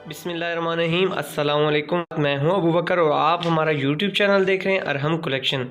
बिस्मिल्लाहिर्रहमानिर्रहीम अस्सलाम वालेकुम। मैं हूं अबू बकर और आप हमारा यूट्यूब चैनल देख रहे हैं अरहम कलेक्शन।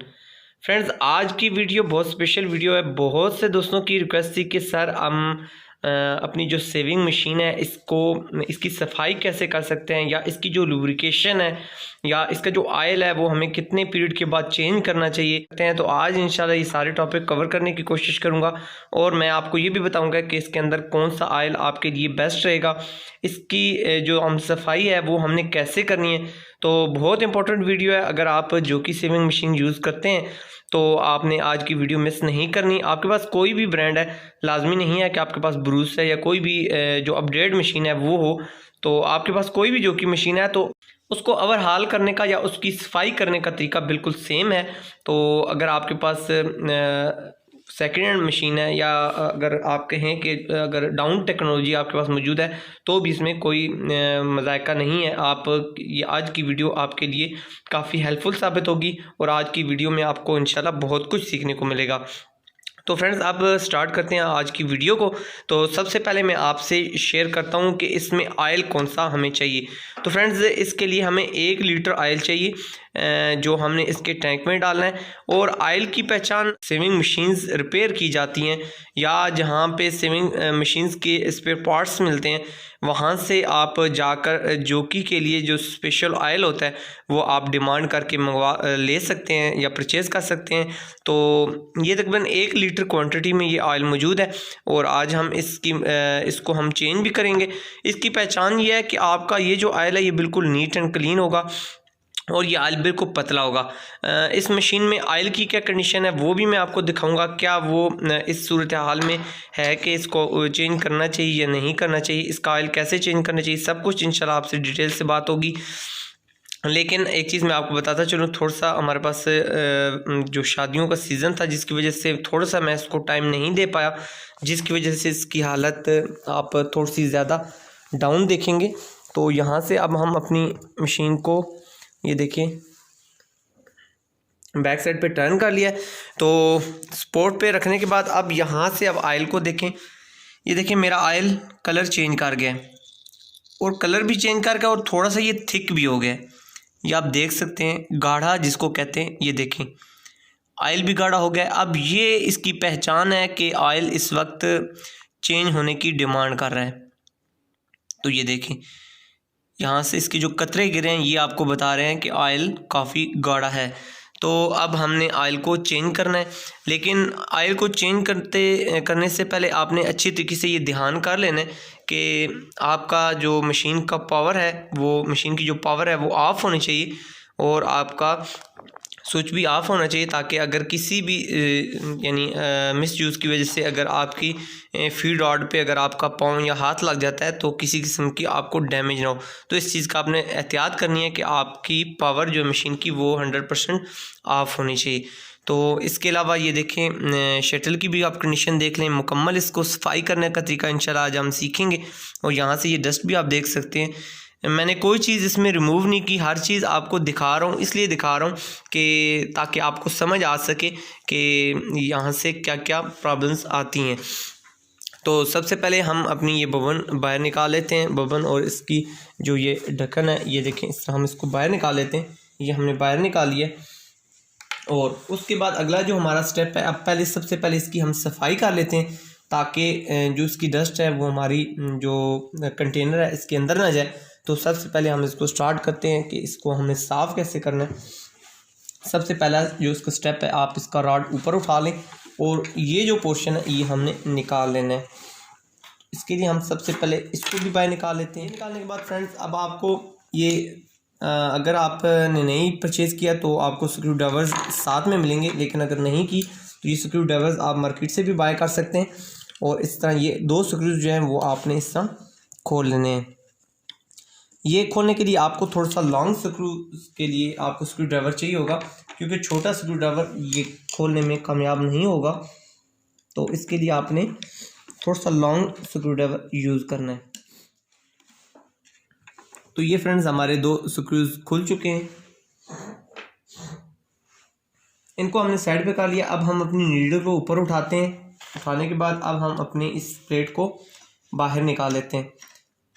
फ्रेंड्स, आज की वीडियो बहुत स्पेशल वीडियो है। बहुत से दोस्तों की रिक्वेस्ट थी कि सर हम अपनी जो सेविंग मशीन है इसकी सफाई कैसे कर सकते हैं, या इसकी जो लुब्रिकेशन है या इसका जो ऑयल है वो हमें कितने पीरियड के बाद चेंज करना चाहिए। तो आज इंशाल्लाह ये सारे टॉपिक कवर करने की कोशिश करूँगा और मैं आपको ये भी बताऊँगा कि इसके अंदर कौन सा ऑयल आपके लिए बेस्ट रहेगा, इसकी जो हम सफाई है वो हमने कैसे करनी है। तो बहुत इंपॉर्टेंट वीडियो है। अगर आप जो की सेविंग मशीन यूज़ करते हैं तो आपने आज की वीडियो मिस नहीं करनी। आपके पास कोई भी ब्रांड है, लाजमी नहीं है कि आपके पास ब्रूस है या कोई भी जो अपडेट मशीन है वो हो। तो आपके पास कोई भी जो की मशीन है तो उसको ओवरहाल करने का या उसकी सफाई करने का तरीका बिल्कुल सेम है। तो अगर आपके पास सेकेंड हैंड मशीन है या अगर आप कहें कि अगर डाउन टेक्नोलॉजी आपके पास मौजूद है तो भी इसमें कोई मज़ायका नहीं है। ये आज की वीडियो आपके लिए काफ़ी हेल्पफुल साबित होगी और आज की वीडियो में आपको इंशाल्लाह बहुत कुछ सीखने को मिलेगा। तो फ्रेंड्स, अब स्टार्ट करते हैं आज की वीडियो को। तो सबसे पहले मैं आपसे शेयर करता हूं कि इसमें ऑयल कौन सा हमें चाहिए। तो फ्रेंड्स, इसके लिए हमें 1 लीटर ऑयल चाहिए जो हमने इसके टैंक में डालना है। और ऑयल की पहचान सेविंग मशीन्स रिपेयर की जाती हैं या जहां पे सेविंग मशीन्स के स्पेयर पार्ट्स मिलते हैं वहां से आप जाकर जोकी के लिए जो स्पेशल ऑयल होता है वो आप डिमांड करके ले सकते हैं या परचेज़ कर सकते हैं। तो ये तकरीबन 1 लीटर क्वांटिटी में ये ऑयल मौजूद है और आज हम इसको हम चेंज भी करेंगे। इसकी पहचान ये है कि आपका ये जो ऑयल है ये बिल्कुल नीट एंड क्लीन होगा और ये ऑयल बिल्कुल पतला होगा। इस मशीन में ऑयल की क्या कंडीशन है वो भी मैं आपको दिखाऊंगा, क्या वो इस सूरत हाल में है कि इसको चेंज करना चाहिए या नहीं करना चाहिए, इसका ऑयल कैसे चेंज करना चाहिए, सब कुछ इंशाल्लाह आपसे डिटेल से बात होगी। लेकिन एक चीज़ मैं आपको बताता चलूँ, थोड़ा सा हमारे पास जो शादियों का सीज़न था जिसकी वजह से थोड़ा सा मैं इसको टाइम नहीं दे पाया, जिसकी वजह से इसकी हालत आप थोड़ी सी ज़्यादा डाउन देखेंगे। तो यहाँ से अब हम अपनी मशीन को ये देखिए बैक साइड पे टर्न कर लिया है। तो स्पोर्ट पे रखने के बाद अब यहाँ से अब ऑयल को देखें। ये देखिए मेरा ऑयल कलर चेंज कर गया है और कलर भी चेंज कर गया और थोड़ा सा ये थिक भी हो गया। ये आप देख सकते हैं, गाढ़ा जिसको कहते हैं, ये देखें ऑयल भी गाढ़ा हो गया। अब ये इसकी पहचान है कि ऑयल इस वक्त चेंज होने की डिमांड कर रहा है। तो ये देखें यहाँ से इसके जो कतरे गिरे हैं ये आपको बता रहे हैं कि ऑयल काफ़ी गाढ़ा है। तो अब हमने ऑयल को चेंज करना है, लेकिन ऑयल को चेंज करने से पहले आपने अच्छी तरीके से ये ध्यान कर लेना है कि आपका जो मशीन का पावर है वो मशीन की जो पावर है वो ऑफ़ होनी चाहिए और आपका स्विच भी ऑफ होना चाहिए, ताकि अगर किसी भी यानी मिस यूज़ की वजह से अगर आपकी फीड रॉड पे अगर आपका पाँव या हाथ लग जाता है तो किसी किस्म की आपको डैमेज ना हो। तो इस चीज़ का आपने एहतियात करनी है कि आपकी पावर जो मशीन की वो 100% ऑफ होनी चाहिए। तो इसके अलावा ये देखें शटल की भी आप कंडीशन देख लें, मुकम्मल इसको सफाई करने का तरीका इंशाल्लाह आज हम सीखेंगे। और यहाँ से ये डस्ट भी आप देख सकते हैं, मैंने कोई चीज़ इसमें रिमूव नहीं की, हर चीज़ आपको दिखा रहा हूँ, इसलिए दिखा रहा हूँ कि ताकि आपको समझ आ सके कि यहाँ से क्या क्या प्रॉब्लम्स आती हैं। तो सबसे पहले हम अपनी ये बबन बाहर निकाल लेते हैं, बबन और इसकी जो ये ढक्कन है ये देखें, इस तरह हम इसको बाहर निकाल लेते हैं। ये हमने बाहर निकाल लिया और उसके बाद अगला जो हमारा स्टेप है, अब सबसे पहले इसकी हम सफाई कर लेते हैं ताकि जो इसकी डस्ट है वो हमारी जो कंटेनर है इसके अंदर ना जाए। तो सबसे पहले हम इसको स्टार्ट करते हैं कि इसको हमें साफ़ कैसे करना है। सबसे पहला जो इसका स्टेप है, आप इसका रॉड ऊपर उठा लें और ये जो पोर्शन है ये हमने निकाल लेना है। इसके लिए हम सबसे पहले इसको भी बाहर निकाल लेते हैं। निकालने के बाद फ्रेंड्स, अब आपको ये अगर आपने नहीं परचेज़ किया तो आपको स्क्रू ड्राइवर्स साथ में मिलेंगे, लेकिन अगर नहीं की तो ये स्क्रू ड्राइवर्स आप मार्केट से भी बाय कर सकते हैं। और इस तरह ये 2 स्क्रूज जो हैं वो आपने इस तरह खोल लेने हैं। ये खोलने के लिए आपको थोड़ा सा लॉन्ग स्क्रू के लिए आपको स्क्रू ड्राइवर चाहिए होगा, क्योंकि छोटा स्क्रू ड्राइवर ये खोलने में कामयाब नहीं होगा। तो इसके लिए आपने थोड़ा सा लॉन्ग स्क्रू ड्राइवर यूज़ करना है। तो ये फ्रेंड्स हमारे 2 स्क्रूज खुल चुके हैं, इनको हमने साइड पे कर लिया। अब हम अपनी नीडल को ऊपर उठाते हैं। उठाने के बाद अब हम अपनी इस प्लेट को बाहर निकाल लेते हैं।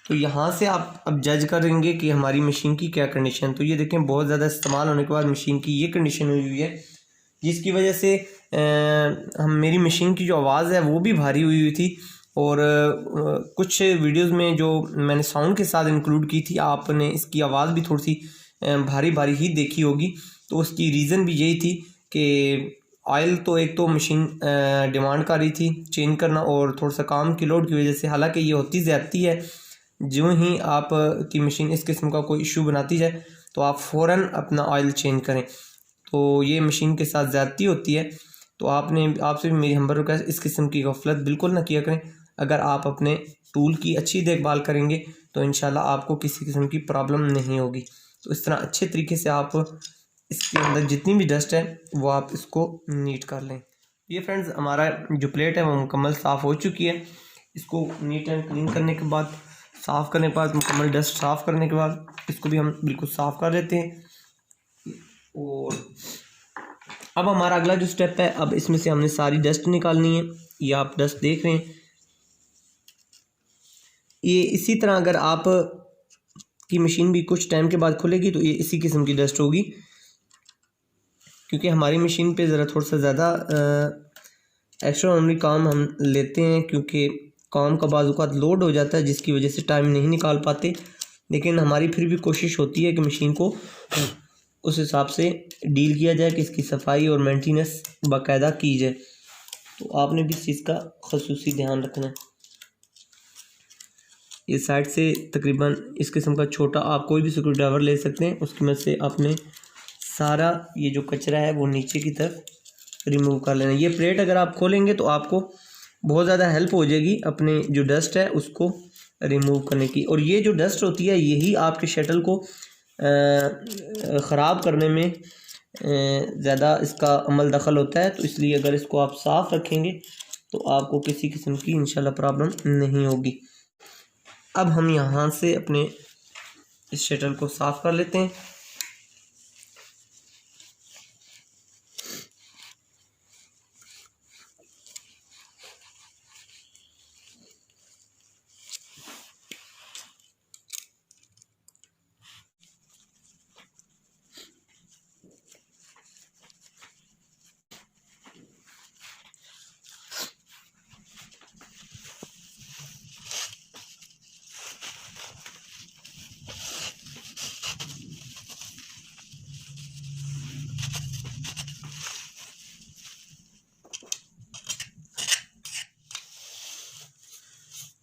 तो यहाँ से आप अब जज करेंगे कि हमारी मशीन की क्या कंडीशन। तो ये देखें बहुत ज़्यादा इस्तेमाल होने के बाद मशीन की ये कंडीशन हुई है, जिसकी वजह से मेरी मशीन की जो आवाज़ है वो भी भारी हुई थी। और कुछ वीडियोस में जो मैंने साउंड के साथ इंक्लूड की थी, आपने इसकी आवाज़ भी थोड़ी सी भारी भारी ही देखी होगी। तो उसकी रीज़न भी यही थी कि ऑयल तो एक तो मशीन डिमांड कर रही थी चेंज करना, और थोड़ा सा काम की लोड की वजह से, हालांकि ये होती ज़्यादती है, जो ही आप की मशीन इस किस्म का कोई इशू बनाती जाए तो आप फ़ौरन अपना ऑयल चेंज करें। तो ये मशीन के साथ ज़्यादती होती है। तो आपसे भी मेरी हम्बल रिक्वेस्ट, इस किस्म की गफलत बिल्कुल ना किया करें। अगर आप अपने टूल की अच्छी देखभाल करेंगे तो इंशाल्लाह आपको किसी किस्म की प्रॉब्लम नहीं होगी। तो इस तरह अच्छे तरीके से आप इसके अंदर जितनी भी डस्ट है वो आप इसको नीट कर लें। ये फ्रेंड्स हमारा जो प्लेट है वो मुकम्मल साफ़ हो चुकी है। इसको नीट एंड क्लीन करने के बाद, साफ़ करने के बाद, मुकम्मल डस्ट साफ़ करने के बाद इसको भी हम बिल्कुल साफ़ कर लेते हैं। और अब हमारा अगला जो स्टेप है, अब इसमें से हमने सारी डस्ट निकालनी है। ये आप डस्ट देख रहे हैं, ये इसी तरह अगर आप की मशीन भी कुछ टाइम के बाद खुलेगी तो ये इसी किस्म की डस्ट होगी, क्योंकि हमारी मशीन पे ज़रा थोड़ा सा ज़्यादा एक्स्ट्रा ऑर्डिनरी काम हम लेते हैं, क्योंकि काम का बाज़ औक़ात लोड हो जाता है जिसकी वजह से टाइम नहीं निकाल पाते। लेकिन हमारी फिर भी कोशिश होती है कि मशीन को उस हिसाब से डील किया जाए कि इसकी सफाई और मेंटेनेंस बाकायदा की जाए। तो आपने भी इस चीज़ का ख़ुसूसी ध्यान रखना है। इस साइड से तकरीबन इस किस्म का छोटा आप कोई भी स्क्रू ड्राइवर ले सकते हैं, उसकी मदद से आपने सारा ये जो कचरा है वो नीचे की तरफ रिमूव कर लेना। ये प्लेट अगर आप खोलेंगे तो आपको बहुत ज़्यादा हेल्प हो जाएगी अपने जो डस्ट है उसको रिमूव करने की। और ये जो डस्ट होती है यही आपके शटल को ख़राब करने में ज़्यादा इसका अमल दखल होता है। तो इसलिए अगर इसको आप साफ़ रखेंगे तो आपको किसी किस्म की इंशाल्लाह प्रॉब्लम नहीं होगी। अब हम यहाँ से अपने इस शटल को साफ़ कर लेते हैं।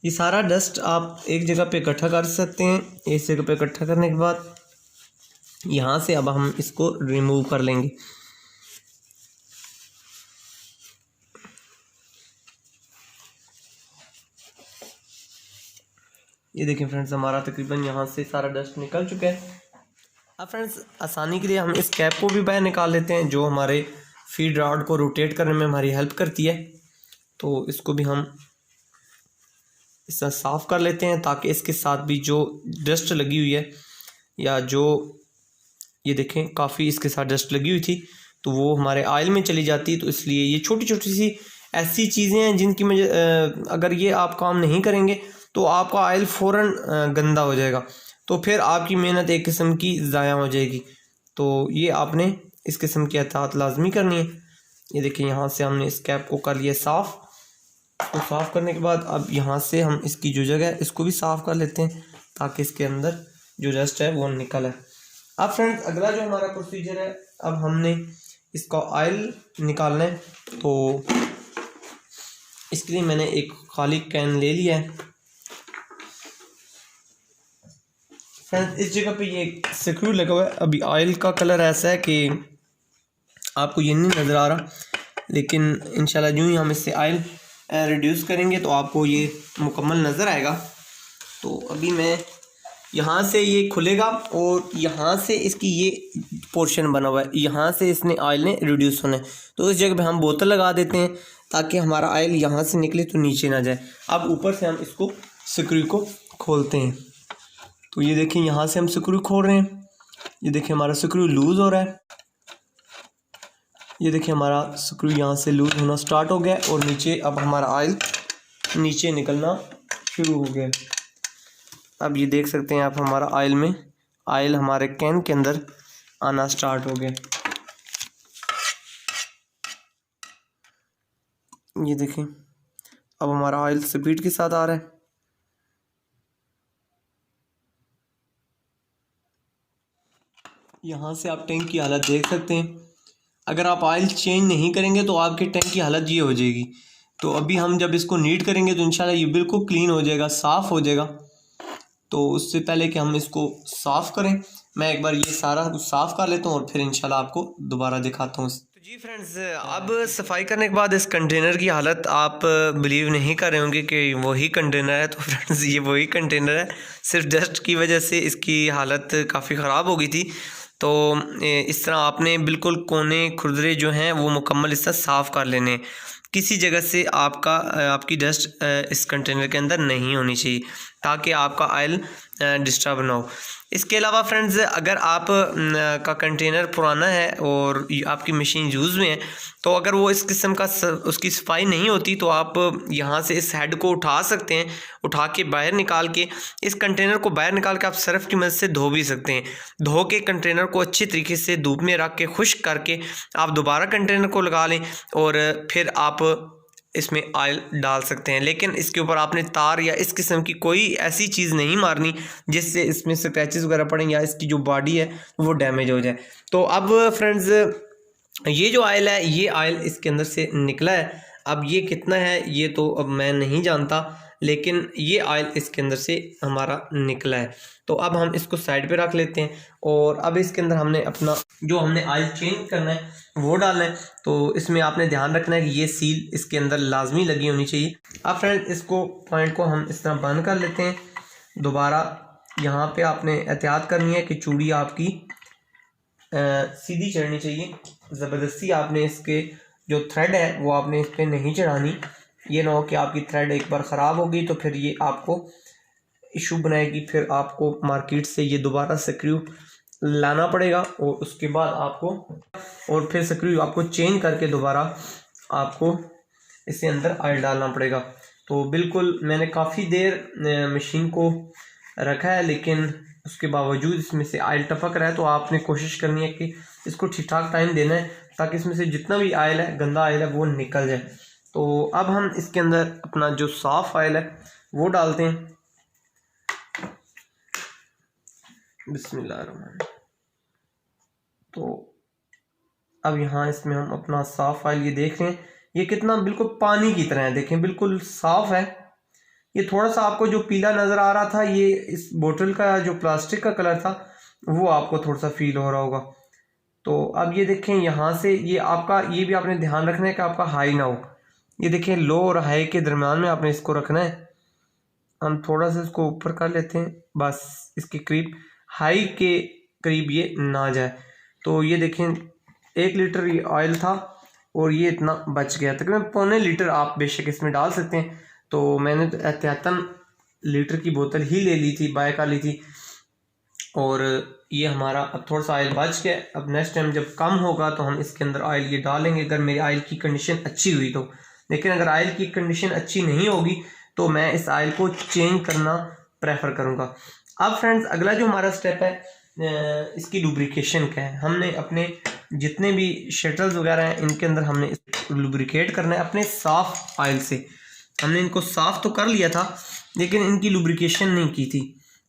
ये सारा डस्ट आप एक जगह पे इकट्ठा कर सकते हैं। इस जगह पे इकट्ठा करने के बाद यहाँ से अब हम इसको रिमूव कर लेंगे। ये देखें फ्रेंड्स, हमारा तकरीबन यहाँ से सारा डस्ट निकल चुका है। अब फ्रेंड्स आसानी के लिए हम इस कैप को भी बाहर निकाल लेते हैं, जो हमारे फीड रॉड को रोटेट करने में हमारी हेल्प करती है। तो इसको भी हम इस तरह साफ़ कर लेते हैं, ताकि इसके साथ भी जो डस्ट लगी हुई है, या जो ये देखें काफ़ी इसके साथ डस्ट लगी हुई थी, तो वो हमारे ऑयल में चली जाती है। तो इसलिए ये छोटी छोटी सी ऐसी चीज़ें हैं जिनकी अगर ये आप काम नहीं करेंगे तो आपका ऑयल फ़ौरन गंदा हो जाएगा, तो फिर आपकी मेहनत एक किस्म की ज़ाया हो जाएगी। तो ये आपने इस किस्म की एहतियात लाजमी करनी है। ये देखिए यहाँ से हमने इस कैप को कर लिया साफ़। तो साफ़ करने के बाद अब यहाँ से हम इसकी जो जगह है इसको भी साफ़ कर लेते हैं, ताकि इसके अंदर जो डस्ट है वो निकल आए। अब फ्रेंड्स अगला जो हमारा प्रोसीजर है, अब हमने इसका ऑयल निकालना है। तो इसके लिए मैंने एक खाली कैन ले लिया है। फ्रेंड्स इस जगह पे ये स्क्रू लगा हुआ है। अभी ऑयल का कलर ऐसा है कि आपको ये नहीं नज़र आ रहा, लेकिन इंशाल्लाह यूँ ही हम इससे ऑयल रिड्यूस करेंगे तो आपको ये मुकम्मल नज़र आएगा। तो अभी मैं यहाँ से ये खुलेगा और यहाँ से इसकी ये पोर्शन बना हुआ है, यहाँ से इसने ऑयल ने रिड्यूस होना है। तो इस जगह पे हम बोतल लगा देते हैं ताकि हमारा ऑयल यहाँ से निकले तो नीचे ना जाए। अब ऊपर से हम इसको स्क्रू को खोलते हैं। तो ये देखिए यहाँ से हम स्क्रू खोल रहे हैं। ये देखिए हमारा स्क्रू लूज़ हो रहा है। ये देखिए हमारा स्क्रू यहाँ से लूज़ होना स्टार्ट हो गया और नीचे अब हमारा ऑयल नीचे निकलना शुरू हो गया। अब ये देख सकते हैं आप हमारा आयल हमारे कैन के अंदर आना स्टार्ट हो गया। ये देखें अब हमारा ऑयल स्पीड के साथ आ रहा है। यहाँ से आप टैंक की हालत देख सकते हैं। अगर आप ऑयल चेंज नहीं करेंगे तो आपके टैंक की हालत ये हो जाएगी। तो अभी हम जब इसको नीट करेंगे तो इंशाल्लाह ये बिल्कुल क्लीन हो जाएगा, साफ़ हो जाएगा। तो उससे पहले कि हम इसको साफ़ करें, मैं एक बार ये सारा कुछ साफ़ कर लेता हूँ और फिर इंशाल्लाह आपको दोबारा दिखाता हूँ। तो जी फ्रेंड्स, अब सफाई करने के बाद इस कंटेनर की हालत आप बिलीव नहीं कर रहे होंगे कि वही कंटेनर है। तो फ्रेंड्स ये वही कंटेनर है, सिर्फ डस्ट की वजह से इसकी हालत काफ़ी ख़राब हो गई थी। तो इस तरह आपने बिल्कुल कोने खुरदरे जो हैं वो मुकम्मल इस तरह साफ़ कर लेने। किसी जगह से आपकी डस्ट इस कंटेनर के अंदर नहीं होनी चाहिए ताकि आपका ऑयल डिस्टर्ब ना हो। इसके अलावा फ्रेंड्स, अगर आप का कंटेनर पुराना है और आपकी मशीन यूज़ में है तो अगर वो इस किस्म का उसकी सफाई नहीं होती तो आप यहाँ से इस हेड को उठा सकते हैं। उठा के बाहर निकाल के इस कंटेनर को बाहर निकाल के आप सर्फ की मदद से धो भी सकते हैं। धो के कंटेनर को अच्छी तरीके से धूप में रख के खुश्क करके आप दोबारा कंटेनर को लगा लें और फिर आप इसमें ऑयल डाल सकते हैं। लेकिन इसके ऊपर आपने तार या इस किस्म की कोई ऐसी चीज़ नहीं मारनी जिससे इसमें स्क्रैचेस वगैरह पड़ें या इसकी जो बॉडी है वो डैमेज हो जाए। तो अब फ्रेंड्स, ये जो ऑयल है ये ऑयल इसके अंदर से निकला है। अब ये कितना है ये तो अब मैं नहीं जानता, लेकिन ये ऑयल इसके अंदर से हमारा निकला है। तो अब हम इसको साइड पे रख लेते हैं और अब इसके अंदर हमने अपना जो हमने ऑयल चेंज करना है वो डालना है। तो इसमें आपने ध्यान रखना है कि ये सील इसके अंदर लाजमी लगी होनी चाहिए। अब फ्रेंड इसको पॉइंट को हम इस तरह बंद कर लेते हैं। दोबारा यहाँ पे आपने एहतियात करनी है कि चूड़ी आपकी सीधी चढ़नी चाहिए। ज़बरदस्ती आपने इसके जो थ्रेड है वो आपने इस पर नहीं चढ़ानी। ये ना हो कि आपकी थ्रेड एक बार ख़राब हो गई तो फिर ये आपको इशू बनाएगी, फिर आपको मार्केट से ये दोबारा स्क्रू लाना पड़ेगा और उसके बाद आपको और फिर स्क्रू आपको चेंज करके दोबारा आपको इसके अंदर ऑयल डालना पड़ेगा। तो बिल्कुल मैंने काफ़ी देर मशीन को रखा है लेकिन उसके बावजूद इसमें से ऑयल टपक रहा है। तो आपने कोशिश करनी है कि इसको ठीक ठाक टाइम देना है ताकि इसमें से जितना भी ऑयल है, गंदा ऑयल है, वो निकल जाए। तो अब हम इसके अंदर अपना जो साफ़ ऑयल है वो डालते हैं। बिस्मिल्लाहिर्रहमानिर्रहीम। तो अब यहाँ इसमें हम अपना साफ़ ऑयल ये देख रहे हैं, ये कितना बिल्कुल पानी की तरह है। देखें बिल्कुल साफ़ है। ये थोड़ा सा आपको जो पीला नज़र आ रहा था ये इस बोतल का जो प्लास्टिक का कलर था वो आपको थोड़ा सा फील हो रहा होगा। तो अब ये देखें यहाँ से ये आपका ये भी आपने ध्यान रखना है कि आपका हाई ना हो। ये देखें लो और हाई के दरम्यान में आपने इसको रखना है। हम थोड़ा सा इसको ऊपर कर लेते हैं, बस इसके करीब हाई के करीब ये ना जाए। तो ये देखें 1 लीटर ये ऑयल था और ये इतना बच गया। तकरीबन पौने लीटर आप बेशक इसमें डाल सकते हैं। तो मैंने तो एहतियातन लीटर की बोतल ही ले ली थी, बाय कर ली थी। और ये हमारा अब थोड़ा सा ऑयल बच गया। अब नेक्स्ट टाइम जब कम होगा तो हम इसके अंदर ऑयल ये डालेंगे अगर मेरी ऑयल की कंडीशन अच्छी हुई तो। लेकिन अगर ऑयल की कंडीशन अच्छी नहीं होगी तो मैं इस ऑयल को चेंज करना प्रेफर करूँगा। अब फ्रेंड्स अगला जो हमारा स्टेप है इसकी लुब्रिकेशन का है। हमने अपने जितने भी शटल्स वगैरह हैं इनके अंदर हमने लुब्रिकेट करना है अपने साफ़ ऑयल से। हमने इनको साफ़ तो कर लिया था लेकिन इनकी लुब्रिकेशन नहीं की थी।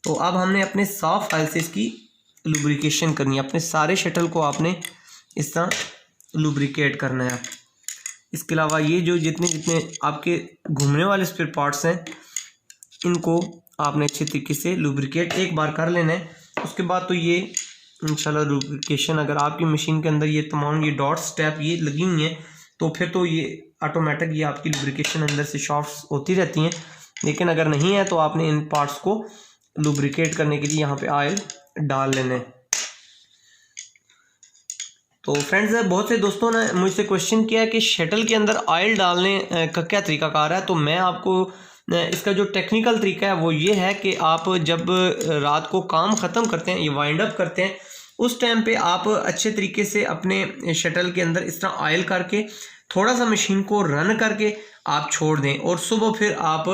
तो अब हमने अपने साफ़ ऑयल से इसकी लुब्रिकेशन करनी है। अपने सारे शटल को आपने इस तरह लुब्रिकेट करना है। इसके अलावा ये जो जितने आपके घूमने वाले स्पेयर पार्ट्स हैं इनको आपने अच्छे तरीके से लुब्रिकेट एक बार कर लेना है। उसके बाद तो ये इंशाल्लाह लुब्रिकेशन अगर आपकी मशीन के अंदर ये तमाम ये डॉट स्टेप ये लगी हुई हैं तो फिर तो ये ऑटोमेटिक ये आपकी लुब्रिकेशन अंदर से शॉर्ट्स होती रहती हैं। लेकिन अगर नहीं है तो आपने इन पार्ट्स को लुब्रिकेट करने के लिए यहाँ पे ऑयल डाल लेना है। तो फ्रेंड्स बहुत से दोस्तों ने मुझसे क्वेश्चन किया है कि शटल के अंदर ऑयल डालने का क्या तरीकाकार है। तो मैं आपको इसका जो टेक्निकल तरीका है वो ये है कि आप जब रात को काम ख़त्म करते हैं, ये वाइंड अप करते हैं, उस टाइम पे आप अच्छे तरीके से अपने शटल के अंदर इस तरह ऑयल करके थोड़ा सा मशीन को रन करके आप छोड़ दें और सुबह फिर आप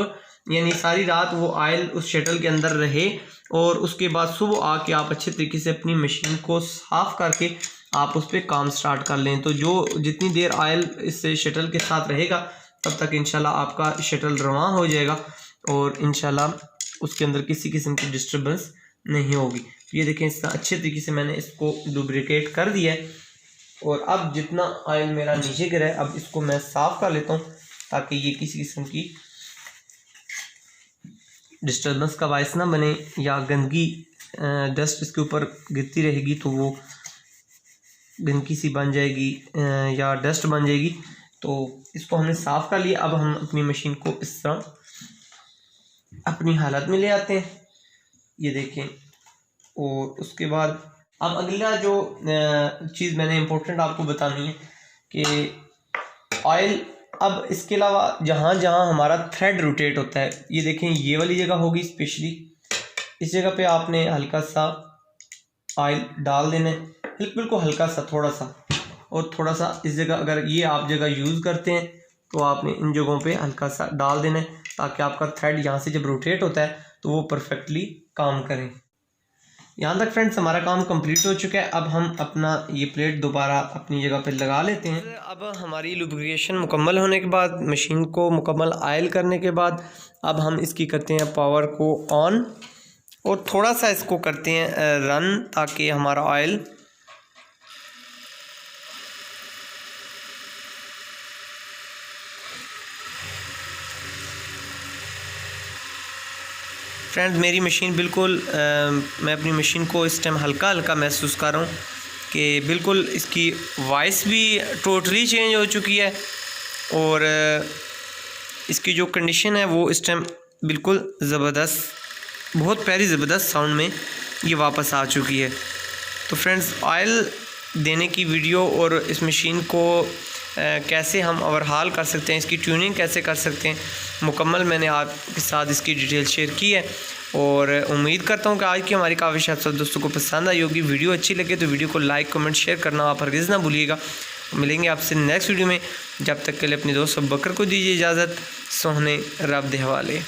यानी सारी रात वो ऑयल उस शटल के अंदर रहे और उसके बाद सुबह आके आप अच्छे तरीके से अपनी मशीन को साफ़ करके आप उस पर काम स्टार्ट कर लें। तो जो जितनी देर ऑयल इस शटल के साथ रहेगा तब तक इंशाल्लाह आपका शटल रवां हो जाएगा और इंशाल्लाह उसके अंदर किसी किस्म की डिस्टर्बेंस नहीं होगी। तो ये देखें, इस तरह अच्छे तरीके से मैंने इसको लुब्रिकेट कर दिया है और अब जितना ऑयल मेरा नीचे गिरा है अब इसको मैं साफ़ कर लेता हूँ ताकि ये किसी किस्म की डिस्टर्बेंस का बायस ना बने या गंदगी डस्ट इसके ऊपर गिरती रहेगी तो वो गंदगी सी बन जाएगी या डस्ट बन जाएगी। तो इसको हमने साफ़ कर लिया। अब हम अपनी मशीन को इस तरह अपनी हालत में ले आते हैं, ये देखें। और उसके बाद अब अगला जो चीज़ मैंने इम्पोर्टेंट आपको बतानी है कि ऑयल, अब इसके अलावा जहाँ जहाँ हमारा थ्रेड रोटेट होता है, ये देखें ये वाली जगह होगी स्पेशली, इस जगह पे आपने हल्का सा ऑयल डाल देना है, बिल्कुल हल्का सा, थोड़ा सा। और थोड़ा सा इस जगह, अगर ये आप जगह यूज़ करते हैं तो आपने इन जगहों पे हल्का सा डाल देना है ताकि आपका थ्रेड यहाँ से जब रोटेट होता है तो वो परफेक्टली काम करें। यहाँ तक फ्रेंड्स हमारा काम कंप्लीट हो चुका है। अब हम अपना ये प्लेट दोबारा अपनी जगह पे लगा लेते हैं। अब हमारी लुब्रिकेशन मुकम्मल होने के बाद, मशीन को मुकम्मल ऑयल करने के बाद, अब हम इसकी करते हैं पावर को ऑन और थोड़ा सा इसको करते हैं रन ताकि हमारा ऑयल फ्रेंड्स मेरी मशीन बिल्कुल मैं अपनी मशीन को इस टाइम हल्का हल्का महसूस कर रहा हूँ कि बिल्कुल इसकी वॉइस भी टोटली चेंज हो चुकी है और इसकी जो कंडीशन है वो इस टाइम बिल्कुल ज़बरदस्त, बहुत प्यारी ज़बरदस्त साउंड में ये वापस आ चुकी है। तो फ्रेंड्स ऑयल देने की वीडियो और इस मशीन को कैसे हम ओवरहाल कर सकते हैं, इसकी ट्यूनिंग कैसे कर सकते हैं, मुकम्मल मैंने आपके साथ इसकी डिटेल शेयर की है और उम्मीद करता हूँ कि आज की हमारी काफ़ी शायद दोस्तों को पसंद आई होगी। वीडियो अच्छी लगे तो वीडियो को लाइक कमेंट शेयर करना आप हरगिज़ ना भूलिएगा। मिलेंगे आपसे नेक्स्ट वीडियो में, जब तक के लिए अपने दोस्त बकर को दीजिए इजाज़त। सोहने रब दे हवाले।